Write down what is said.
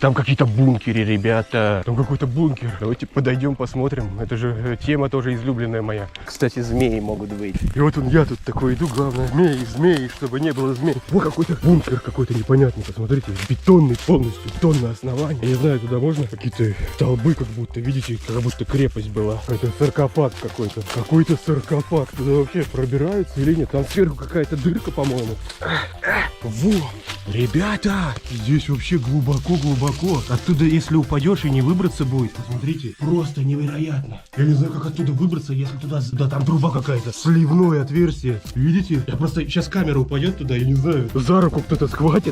Там какие-то бункеры, ребята. Там какой-то бункер. Давайте подойдем, посмотрим. Это же тема тоже излюбленная моя. Кстати, змеи могут быть. И вот я тут такой иду, главное, змеи, чтобы не было змей. Вот какой-то бункер какой-то непонятный, посмотрите. Бетонный, полностью бетонное основание. Я не знаю, туда можно? Какие-то столбы как будто, видите, как будто крепость была. Это саркофаг какой-то. Какой-то саркофаг. Туда вообще пробираются или нет? Там сверху какая-то дырка, по-моему. Во! Ребята! Здесь вообще глубоко-глубоко. Оттуда, если упадешь, и не выбраться будет. Посмотрите, просто невероятно. Я не знаю, как оттуда выбраться, если туда там труба какая-то. Сливное отверстие. Видите? Я просто сейчас камера упадет туда, я не знаю. За руку кто-то схватит.